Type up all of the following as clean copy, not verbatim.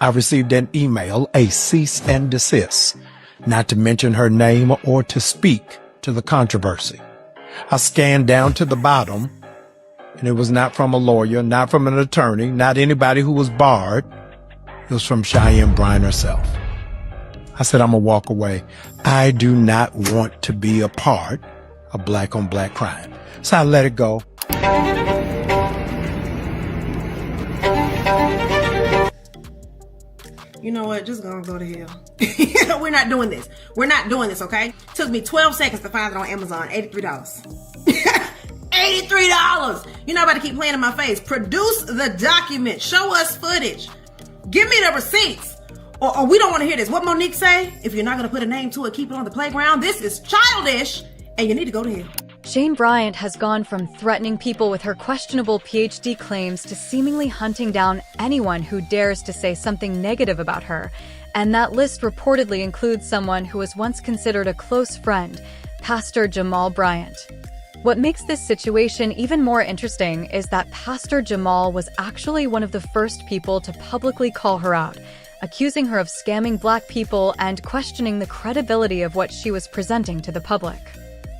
I received an email, a cease and desist, not to mention her name or to speak to the controversy. I scanned down to the bottom, and it was not from a lawyer, not from an attorney, not anybody who was barred. It was from Cheyenne Bryant herself. I said, I'm gonna walk away. I do not want to be a part of black-on-black crime. So I let it go. You know what? Just gonna go to hell. We're not doing this. We're not doing this, okay? Took me 12 seconds to find it on Amazon. $83. $83! You're not about to keep playing in my face. Produce the document. Show us footage. Give me the receipts. Or we don't want to hear this. What Monique say? If you're not going to put a name to it, keep it on the playground. This is childish, and you need to go to hell. Cheyenne Bryant has gone from threatening people with her questionable PhD claims to seemingly hunting down anyone who dares to say something negative about her. And that list reportedly includes someone who was once considered a close friend, Pastor Jamal Bryant. What makes this situation even more interesting is that Pastor Jamal was actually one of the first people to publicly call her out, accusing her of scamming Black people and questioning the credibility of what she was presenting to the public.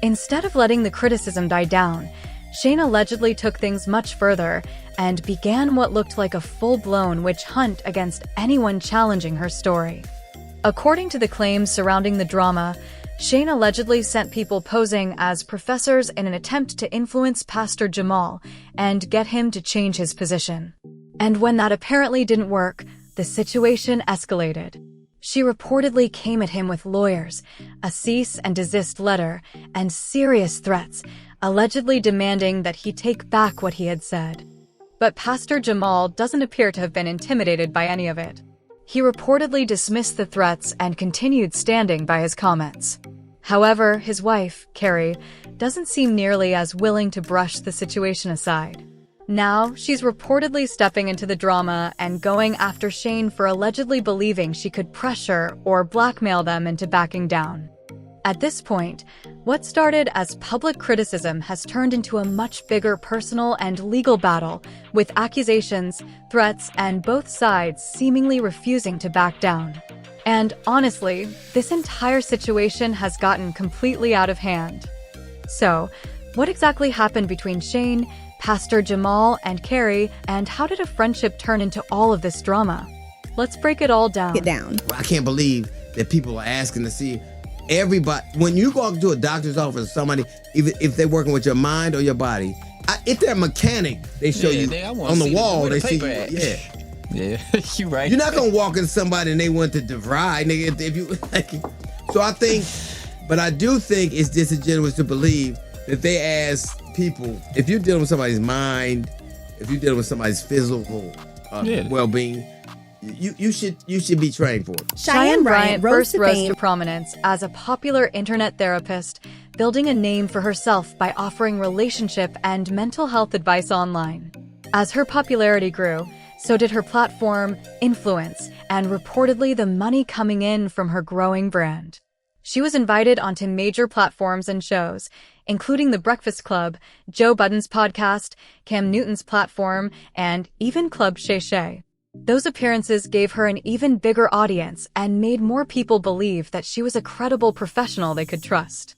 Instead of letting the criticism die down, Cheyenne allegedly took things much further and began what looked like a full-blown witch hunt against anyone challenging her story. According to the claims surrounding the drama, Cheyenne allegedly sent people posing as professors in an attempt to influence Pastor Jamal and get him to change his position. And when that apparently didn't work, the situation escalated. She reportedly came at him with lawyers, a cease and desist letter, and serious threats, allegedly demanding that he take back what he had said. But Pastor Jamal doesn't appear to have been intimidated by any of it. He reportedly dismissed the threats and continued standing by his comments. However, his wife, Karri, doesn't seem nearly as willing to brush the situation aside. Now, she's reportedly stepping into the drama and going after Cheyenne for allegedly believing she could pressure or blackmail them into backing down. At this point, what started as public criticism has turned into a much bigger personal and legal battle, with accusations, threats, and both sides seemingly refusing to back down. And honestly, this entire situation has gotten completely out of hand. So, what exactly happened between Cheyenne, Pastor Jamal, and Karri, and how did a friendship turn into all of this drama? Let's break it all down. I can't believe that people are asking to see everybody. When you go to a doctor's office, somebody, if they're working with your mind or your body, if they're a mechanic, they show you on the wall. They see you. Yeah, you right. You're not gonna walk in somebody and they want to divide, nigga. If you like, so I think, but I do think it's disingenuous to believe that they ask people, if you're dealing with somebody's mind, if you're dealing with somebody's physical well-being, you should be trained for it. Cheyenne Bryant first rose to prominence as a popular internet therapist, building a name for herself by offering relationship and mental health advice online. As her popularity grew, so did her platform, influence, and reportedly the money coming in from her growing brand. She was invited onto major platforms and shows, including The Breakfast Club, Joe Budden's podcast, Cam Newton's platform, and even Club Shay Shay. Those appearances gave her an even bigger audience and made more people believe that she was a credible professional they could trust.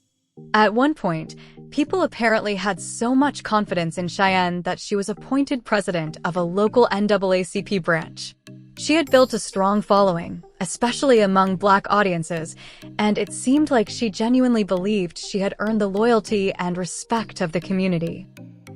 At one point, people apparently had so much confidence in Cheyenne that she was appointed president of a local NAACP branch. She had built a strong following, especially among Black audiences, and it seemed like she genuinely believed she had earned the loyalty and respect of the community.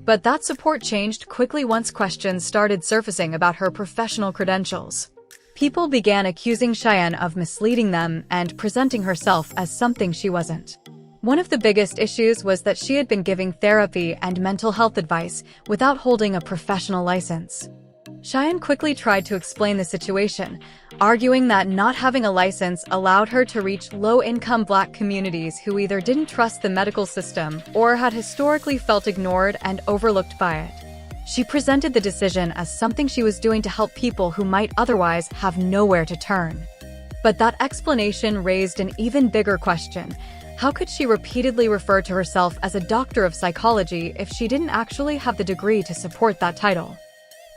But that support changed quickly once questions started surfacing about her professional credentials. People began accusing Cheyenne of misleading them and presenting herself as something she wasn't. One of the biggest issues was that she had been giving therapy and mental health advice without holding a professional license. Cheyenne quickly tried to explain the situation, arguing that not having a license allowed her to reach low-income Black communities who either didn't trust the medical system or had historically felt ignored and overlooked by it. She presented the decision as something she was doing to help people who might otherwise have nowhere to turn. But that explanation raised an even bigger question. How could she repeatedly refer to herself as a doctor of psychology if she didn't actually have the degree to support that title?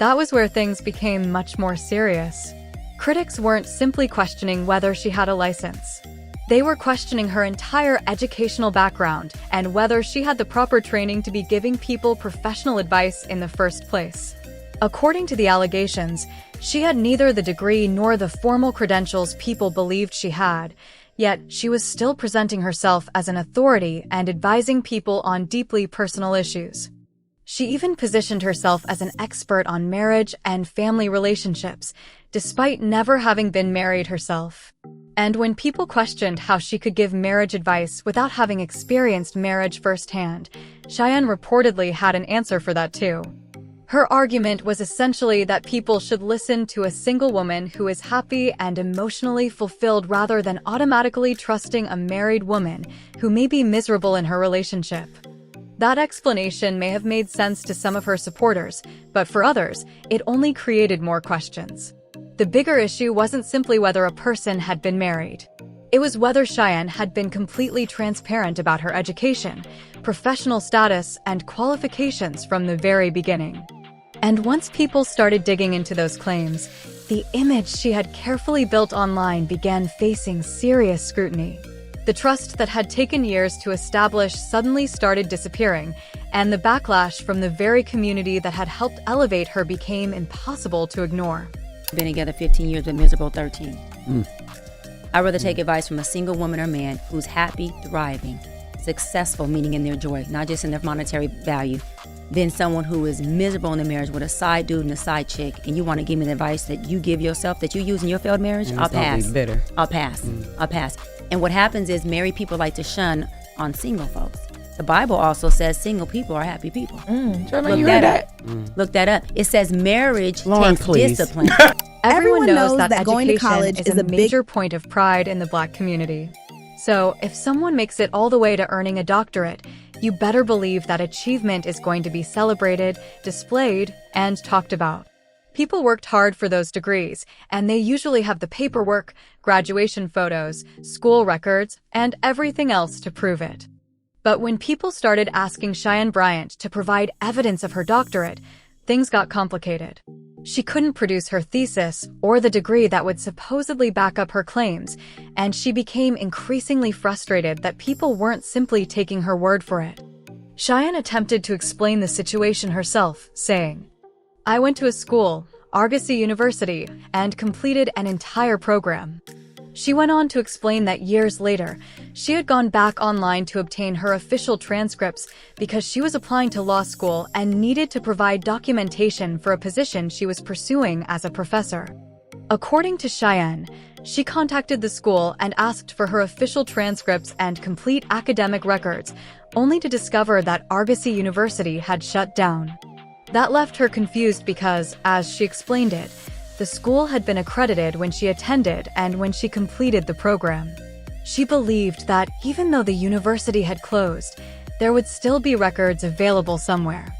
That was where things became much more serious. Critics weren't simply questioning whether she had a license. They were questioning her entire educational background and whether she had the proper training to be giving people professional advice in the first place. According to the allegations, she had neither the degree nor the formal credentials people believed she had, yet she was still presenting herself as an authority and advising people on deeply personal issues. She even positioned herself as an expert on marriage and family relationships, despite never having been married herself. And when people questioned how she could give marriage advice without having experienced marriage firsthand, Cheyenne reportedly had an answer for that too. Her argument was essentially that people should listen to a single woman who is happy and emotionally fulfilled rather than automatically trusting a married woman who may be miserable in her relationship. That explanation may have made sense to some of her supporters, but for others, it only created more questions. The bigger issue wasn't simply whether a person had been married. It was whether Cheyenne had been completely transparent about her education, professional status, and qualifications from the very beginning. And once people started digging into those claims, the image she had carefully built online began facing serious scrutiny. The trust that had taken years to establish suddenly started disappearing, and the backlash from the very community that had helped elevate her became impossible to ignore. Been together 15 years, but miserable 13. I'd rather take advice from a single woman or man who's happy, thriving, successful, meaning in their joy, not just in their monetary value, than someone who is miserable in the marriage with a side dude and a side chick, and you want to give me the advice that you give yourself, that you use in your failed marriage. I'll pass. Bitter. I'll pass. I'll pass. And what happens is married people like to shun on single folks. The Bible also says single people are happy people. Look that up. Look that up. It says marriage Lauren, takes please. discipline. Everyone knows that going to education college is a major point of pride in the Black community. So, if someone makes it all the way to earning a doctorate, you better believe that achievement is going to be celebrated, displayed, and talked about. People worked hard for those degrees, and they usually have the paperwork, graduation photos, school records, and everything else to prove it. But when people started asking Cheyenne Bryant to provide evidence of her doctorate, things got complicated. She couldn't produce her thesis or the degree that would supposedly back up her claims, and she became increasingly frustrated that people weren't simply taking her word for it. Cheyenne attempted to explain the situation herself, saying, "I went to a school, Argosy University, and completed an entire program." She went on to explain that years later, she had gone back online to obtain her official transcripts because she was applying to law school and needed to provide documentation for a position she was pursuing as a professor. According to Cheyenne, she contacted the school and asked for her official transcripts and complete academic records, only to discover that Argosy University had shut down. That left her confused because, as she explained it, the school had been accredited when she attended and when she completed the program. She believed that even though the university had closed, there would still be records available somewhere.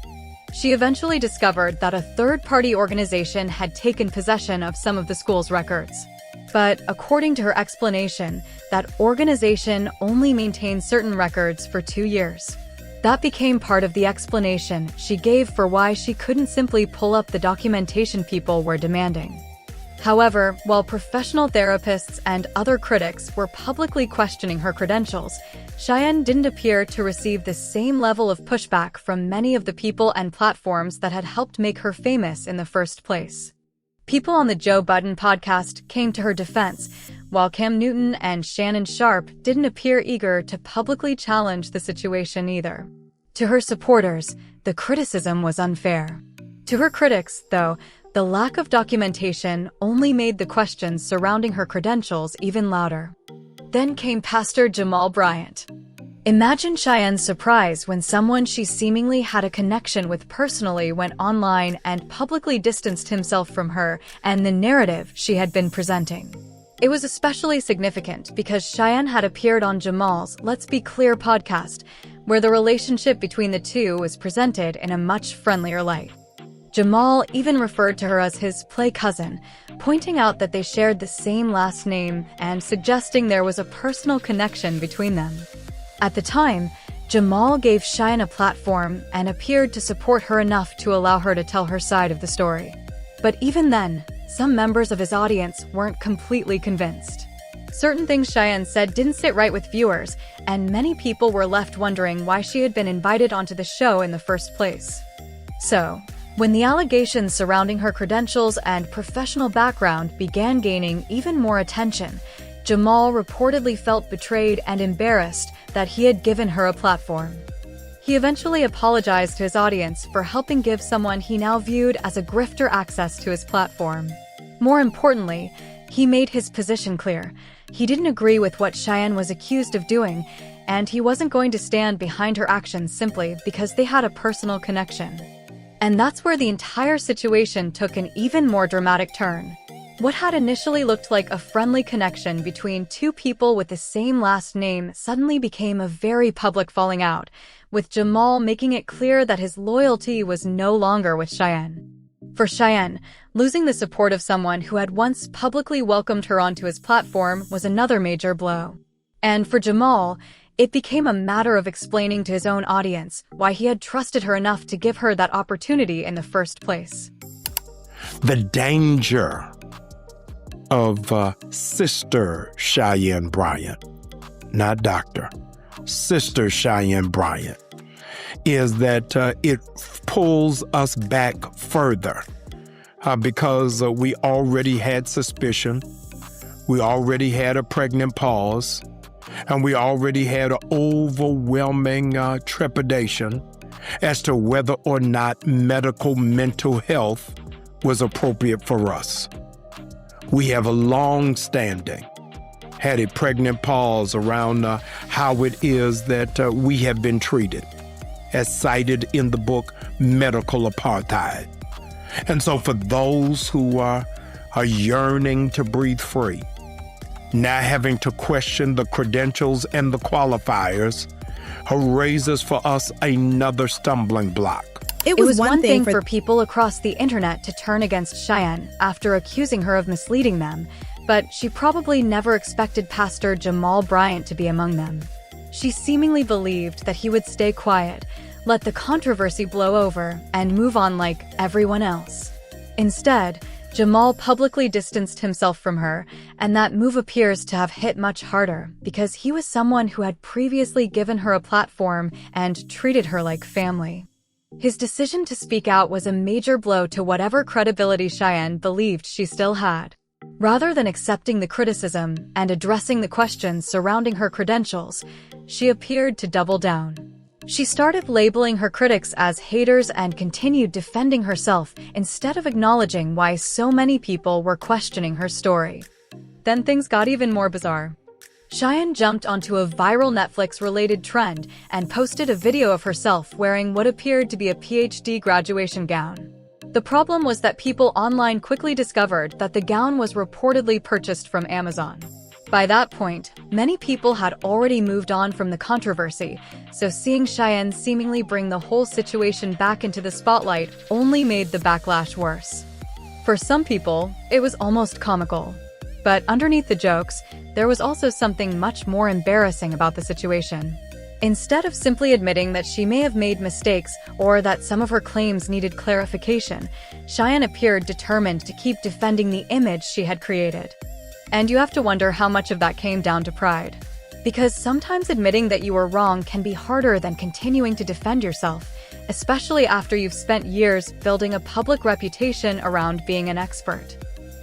She eventually discovered that a third-party organization had taken possession of some of the school's records. But according to her explanation, that organization only maintained certain records for 2 years. That became part of the explanation she gave for why she couldn't simply pull up the documentation people were demanding. However, while professional therapists and other critics were publicly questioning her credentials, Cheyenne didn't appear to receive the same level of pushback from many of the people and platforms that had helped make her famous in the first place. People on the Joe Budden podcast came to her defense, while Cam Newton and Shannon Sharpe didn't appear eager to publicly challenge the situation either. To her supporters, the criticism was unfair. To her critics, though, the lack of documentation only made the questions surrounding her credentials even louder. Then came Pastor Jamal Bryant. Imagine Cheyenne's surprise when someone she seemingly had a connection with personally went online and publicly distanced himself from her and the narrative she had been presenting. It was especially significant because Cheyenne had appeared on Jamal's Let's Be Clear podcast, where the relationship between the two was presented in a much friendlier light. Jamal even referred to her as his play cousin, pointing out that they shared the same last name and suggesting there was a personal connection between them. At the time, Jamal gave Cheyenne a platform and appeared to support her enough to allow her to tell her side of the story. But even then, some members of his audience weren't completely convinced. Certain things Cheyenne said didn't sit right with viewers, and many people were left wondering why she had been invited onto the show in the first place. So, when the allegations surrounding her credentials and professional background began gaining even more attention, Jamal reportedly felt betrayed and embarrassed that he had given her a platform. He eventually apologized to his audience for helping give someone he now viewed as a grifter access to his platform. More importantly, he made his position clear. He didn't agree with what Cheyenne was accused of doing, and he wasn't going to stand behind her actions simply because they had a personal connection. And that's where the entire situation took an even more dramatic turn. What had initially looked like a friendly connection between two people with the same last name suddenly became a very public falling out, with Jamal making it clear that his loyalty was no longer with Cheyenne. For Cheyenne, losing the support of someone who had once publicly welcomed her onto his platform was another major blow. And for Jamal, it became a matter of explaining to his own audience why he had trusted her enough to give her that opportunity in the first place. The danger of Sister Cheyenne Bryant, not Doctor, Sister Cheyenne Bryant, is that it pulls us back further because we already had suspicion, we already had a pregnant pause, and we already had an overwhelming trepidation as to whether or not medical mental health was appropriate for us. We have a long-standing, had a pregnant pause around how it is that we have been treated, as cited in the book Medical Apartheid. And so for those who are yearning to breathe free, now having to question the credentials and the qualifiers, raises for us another stumbling block. It was one thing for people across the internet to turn against Cheyenne after accusing her of misleading them, but she probably never expected Pastor Jamal Bryant to be among them. She seemingly believed that he would stay quiet, let the controversy blow over, and move on like everyone else. Instead, Jamal publicly distanced himself from her, and that move appears to have hit much harder because he was someone who had previously given her a platform and treated her like family. His decision to speak out was a major blow to whatever credibility Cheyenne believed she still had. Rather than accepting the criticism and addressing the questions surrounding her credentials, she appeared to double down. She started labeling her critics as haters and continued defending herself instead of acknowledging why so many people were questioning her story. Then things got even more bizarre. Cheyenne jumped onto a viral Netflix-related trend and posted a video of herself wearing what appeared to be a PhD graduation gown. The problem was that people online quickly discovered that the gown was reportedly purchased from Amazon. By that point, many people had already moved on from the controversy, so seeing Cheyenne seemingly bring the whole situation back into the spotlight only made the backlash worse. For some people, it was almost comical. But underneath the jokes, there was also something much more embarrassing about the situation. Instead of simply admitting that she may have made mistakes or that some of her claims needed clarification, Cheyenne appeared determined to keep defending the image she had created. And you have to wonder how much of that came down to pride. Because sometimes admitting that you were wrong can be harder than continuing to defend yourself, especially after you've spent years building a public reputation around being an expert.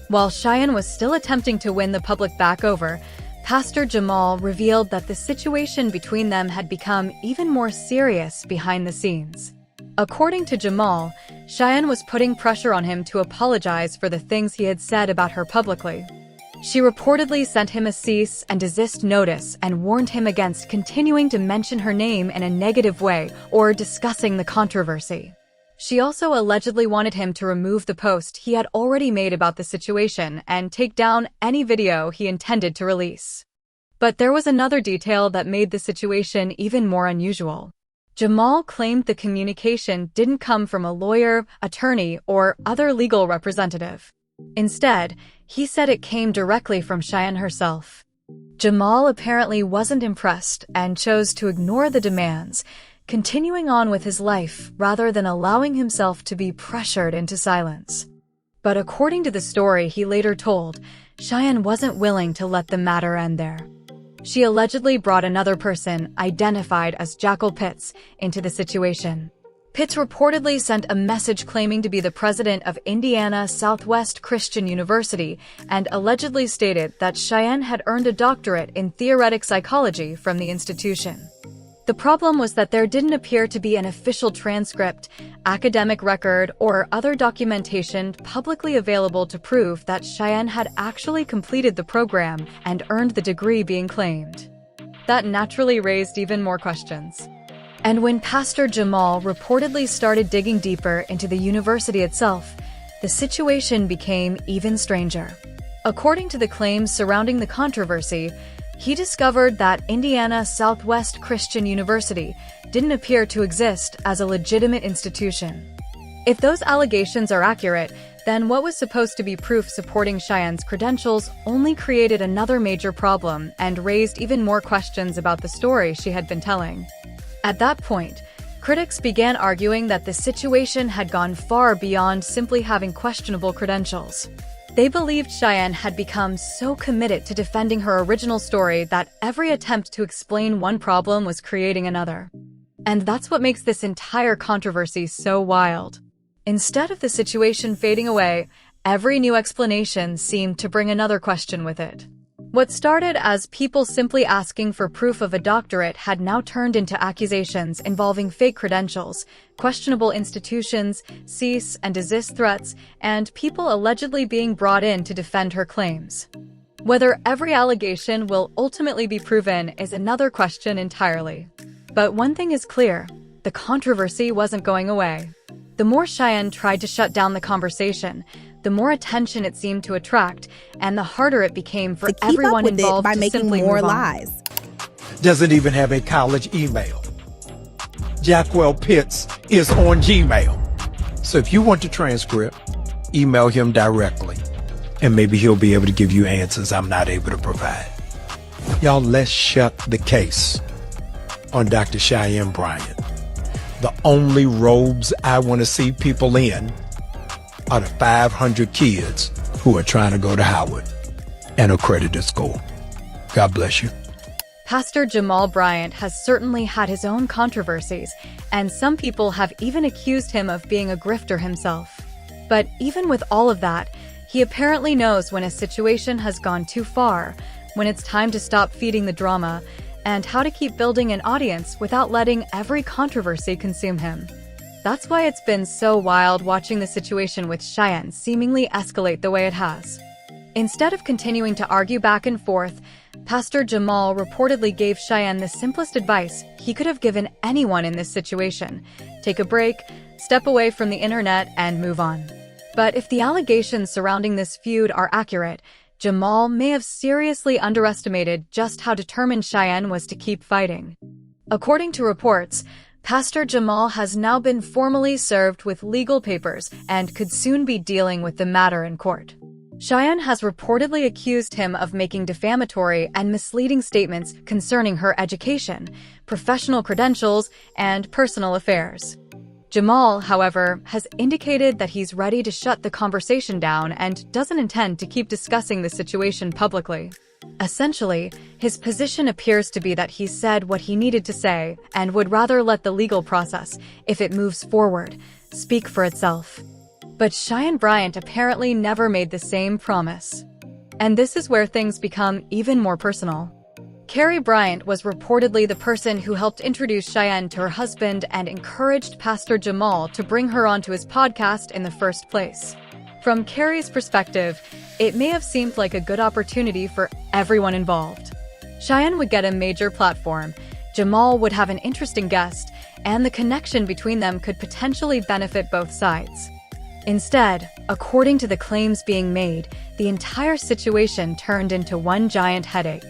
While Cheyenne was still attempting to win the public back over, Pastor Jamal revealed that the situation between them had become even more serious behind the scenes. According to Jamal, Cheyenne was putting pressure on him to apologize for the things he had said about her publicly. She reportedly sent him a cease and desist notice and warned him against continuing to mention her name in a negative way or discussing the controversy. She also allegedly wanted him to remove the post he had already made about the situation and take down any video he intended to release. But there was another detail that made the situation even more unusual. Jamal claimed the communication didn't come from a lawyer, attorney, or other legal representative. Instead, he said it came directly from Cheyenne herself. Jamal apparently wasn't impressed and chose to ignore the demands, continuing on with his life rather than allowing himself to be pressured into silence. But according to the story he later told, Cheyenne wasn't willing to let the matter end there. She allegedly brought another person, identified as Jackal Pitts, into the situation. Pitts reportedly sent a message claiming to be the president of Indiana Southwest Christian University and allegedly stated that Cheyenne had earned a doctorate in theoretic psychology from the institution. The problem was that there didn't appear to be an official transcript, academic record, or other documentation publicly available to prove that Cheyenne had actually completed the program and earned the degree being claimed. That naturally raised even more questions. And when Pastor Jamal reportedly started digging deeper into the university itself, the situation became even stranger. According to the claims surrounding the controversy, he discovered that Indiana Southwest Christian University didn't appear to exist as a legitimate institution. If those allegations are accurate, then what was supposed to be proof supporting Cheyenne's credentials only created another major problem and raised even more questions about the story she had been telling. At that point, critics began arguing that the situation had gone far beyond simply having questionable credentials. They believed Cheyenne had become so committed to defending her original story that every attempt to explain one problem was creating another. And that's what makes this entire controversy so wild. Instead of the situation fading away, every new explanation seemed to bring another question with it. What started as people simply asking for proof of a doctorate had now turned into accusations involving fake credentials, questionable institutions, cease and desist threats, and people allegedly being brought in to defend her claims. Whether every allegation will ultimately be proven is another question entirely. But one thing is clear, the controversy wasn't going away. The more Cheyenne tried to shut down the conversation, the more attention it seemed to attract, and the harder it became for everyone involved by to making simply more move on. lies. Doesn't even have a college email. Jackwell Pitts is on Gmail. So if you want the transcript, email him directly, and maybe he'll be able to give you answers I'm not able to provide. Y'all, let's shut the case on Dr. Cheyenne Bryant. The only robes I want to see people in are the 500 kids who are trying to go to Howard and accredited school. God bless you. Pastor Jamal Bryant has certainly had his own controversies, and some people have even accused him of being a grifter himself. But even with all of that, he apparently knows when a situation has gone too far, when it's time to stop feeding the drama, and how to keep building an audience without letting every controversy consume him. That's why it's been so wild watching the situation with Cheyenne seemingly escalate the way it has. Instead of continuing to argue back and forth, Pastor Jamal reportedly gave Cheyenne the simplest advice he could have given anyone in this situation: take a break, step away from the internet, and move on. But if the allegations surrounding this feud are accurate, Jamal may have seriously underestimated just how determined Cheyenne was to keep fighting. According to reports, Pastor Jamal has now been formally served with legal papers and could soon be dealing with the matter in court. Cheyenne has reportedly accused him of making defamatory and misleading statements concerning her education, professional credentials, and personal affairs. Jamal, however, has indicated that he's ready to shut the conversation down and doesn't intend to keep discussing the situation publicly. Essentially, his position appears to be that he said what he needed to say and would rather let the legal process, if it moves forward, speak for itself. But Cheyenne Bryant apparently never made the same promise. And this is where things become even more personal. Karri Bryant was reportedly the person who helped introduce Cheyenne to her husband and encouraged Pastor Jamal to bring her onto his podcast in the first place. From Karri's perspective, it may have seemed like a good opportunity for everyone involved. Cheyenne would get a major platform, Jamal would have an interesting guest, and the connection between them could potentially benefit both sides. Instead, according to the claims being made, the entire situation turned into one giant headache.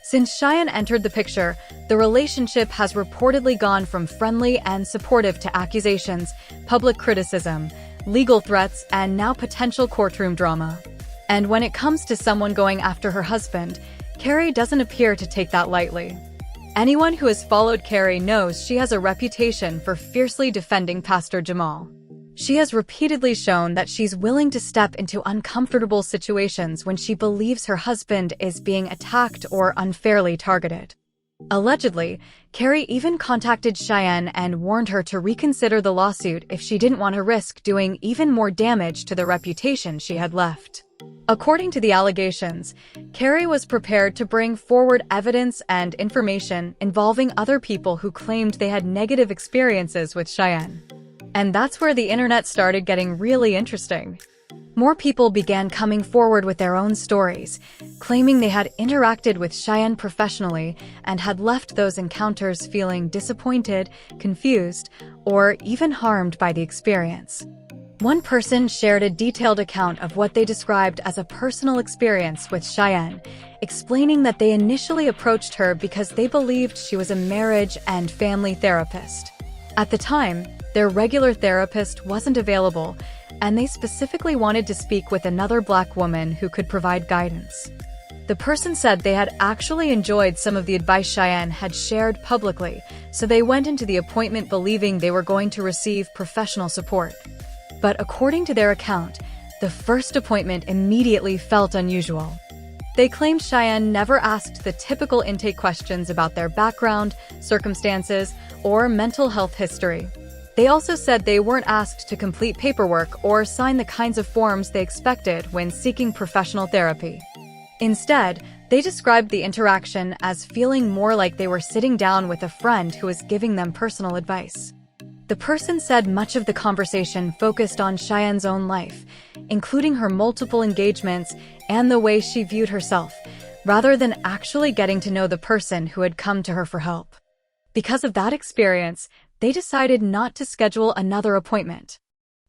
Since Cheyenne entered the picture, the relationship has reportedly gone from friendly and supportive to accusations, public criticism, legal threats, and now potential courtroom drama. And when it comes to someone going after her husband, Karri doesn't appear to take that lightly. Anyone who has followed Karri knows she has a reputation for fiercely defending Pastor Jamal. She has repeatedly shown that she's willing to step into uncomfortable situations when she believes her husband is being attacked or unfairly targeted. Allegedly, Karri even contacted Cheyenne and warned her to reconsider the lawsuit if she didn't want to risk doing even more damage to the reputation she had left. According to the allegations, Karri was prepared to bring forward evidence and information involving other people who claimed they had negative experiences with Cheyenne. And that's where the internet started getting really interesting. More people began coming forward with their own stories, claiming they had interacted with Cheyenne professionally and had left those encounters feeling disappointed, confused, or even harmed by the experience. One person shared a detailed account of what they described as a personal experience with Cheyenne, explaining that they initially approached her because they believed she was a marriage and family therapist. At the time, their regular therapist wasn't available, and they specifically wanted to speak with another Black woman who could provide guidance. The person said they had actually enjoyed some of the advice Cheyenne had shared publicly, so they went into the appointment believing they were going to receive professional support. But according to their account, the first appointment immediately felt unusual. They claimed Cheyenne never asked the typical intake questions about their background, circumstances, or mental health history. They also said they weren't asked to complete paperwork or sign the kinds of forms they expected when seeking professional therapy. Instead, they described the interaction as feeling more like they were sitting down with a friend who was giving them personal advice. The person said much of the conversation focused on Cheyenne's own life, including her multiple engagements and the way she viewed herself, rather than actually getting to know the person who had come to her for help. Because of that experience, they decided not to schedule another appointment.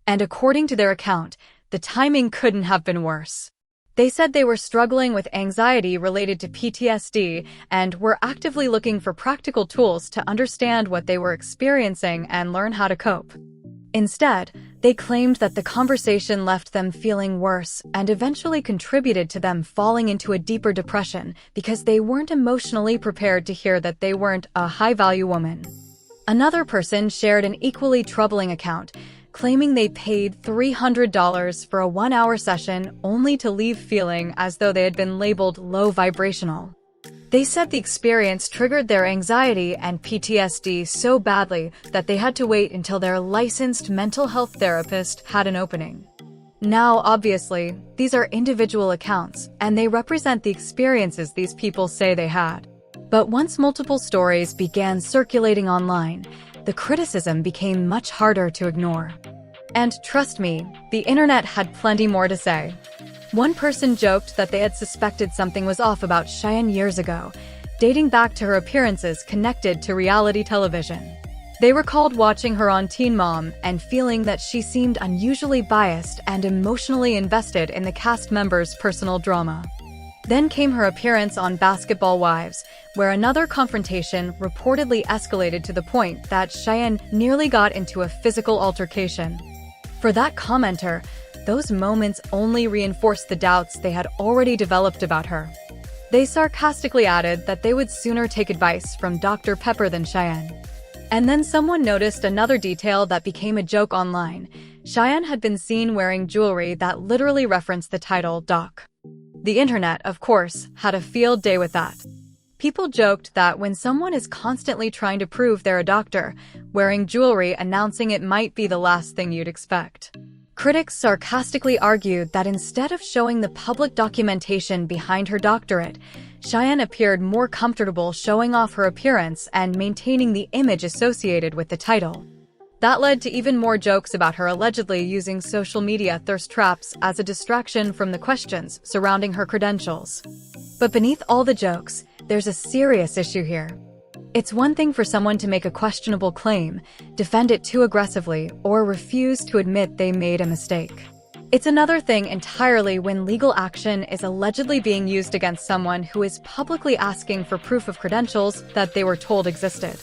And according to their account, the timing couldn't have been worse. They said they were struggling with anxiety related to PTSD and were actively looking for practical tools to understand what they were experiencing and learn how to cope. Instead, they claimed that the conversation left them feeling worse and eventually contributed to them falling into a deeper depression because they weren't emotionally prepared to hear that they weren't a high-value woman. Another person shared an equally troubling account, claiming they paid $300 for a 1-hour session only to leave feeling as though they had been labeled low vibrational. They said the experience triggered their anxiety and PTSD so badly that they had to wait until their licensed mental health therapist had an opening. Now, obviously, these are individual accounts, and they represent the experiences these people say they had. But once multiple stories began circulating online, the criticism became much harder to ignore. And trust me, the internet had plenty more to say. One person joked that they had suspected something was off about Cheyenne years ago, dating back to her appearances connected to reality television. They recalled watching her on Teen Mom and feeling that she seemed unusually biased and emotionally invested in the cast members' personal drama. Then came her appearance on Basketball Wives, where another confrontation reportedly escalated to the point that Cheyenne nearly got into a physical altercation. For that commenter, those moments only reinforced the doubts they had already developed about her. They sarcastically added that they would sooner take advice from Dr. Pepper than Cheyenne. And then someone noticed another detail that became a joke online. Cheyenne had been seen wearing jewelry that literally referenced the title Doc. The internet, of course, had a field day with that. People joked that when someone is constantly trying to prove they're a doctor, wearing jewelry announcing it might be the last thing you'd expect. Critics sarcastically argued that instead of showing the public documentation behind her doctorate, Cheyenne appeared more comfortable showing off her appearance and maintaining the image associated with the title. That led to even more jokes about her allegedly using social media thirst traps as a distraction from the questions surrounding her credentials. But beneath all the jokes, there's a serious issue here. It's one thing for someone to make a questionable claim, defend it too aggressively, or refuse to admit they made a mistake. It's another thing entirely when legal action is allegedly being used against someone who is publicly asking for proof of credentials that they were told existed.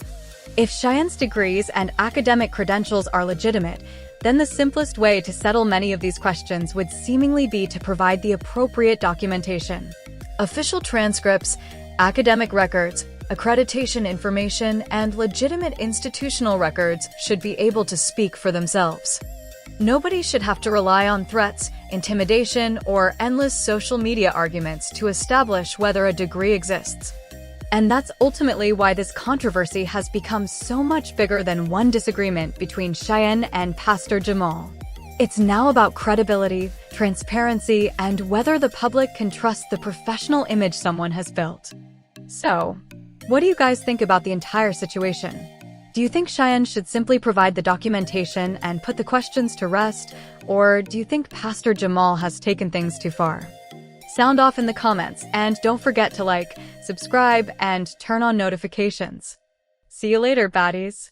If Cheyenne's degrees and academic credentials are legitimate, then the simplest way to settle many of these questions would seemingly be to provide the appropriate documentation. Official transcripts, academic records, accreditation information, and legitimate institutional records should be able to speak for themselves. Nobody should have to rely on threats, intimidation, or endless social media arguments to establish whether a degree exists. And that's ultimately why this controversy has become so much bigger than one disagreement between Cheyenne and Pastor Jamal. It's now about credibility, transparency, and whether the public can trust the professional image someone has built. So, what do you guys think about the entire situation? Do you think Cheyenne should simply provide the documentation and put the questions to rest, or do you think Pastor Jamal has taken things too far? Sound off in the comments, and don't forget to like, subscribe, and turn on notifications. See you later, baddies.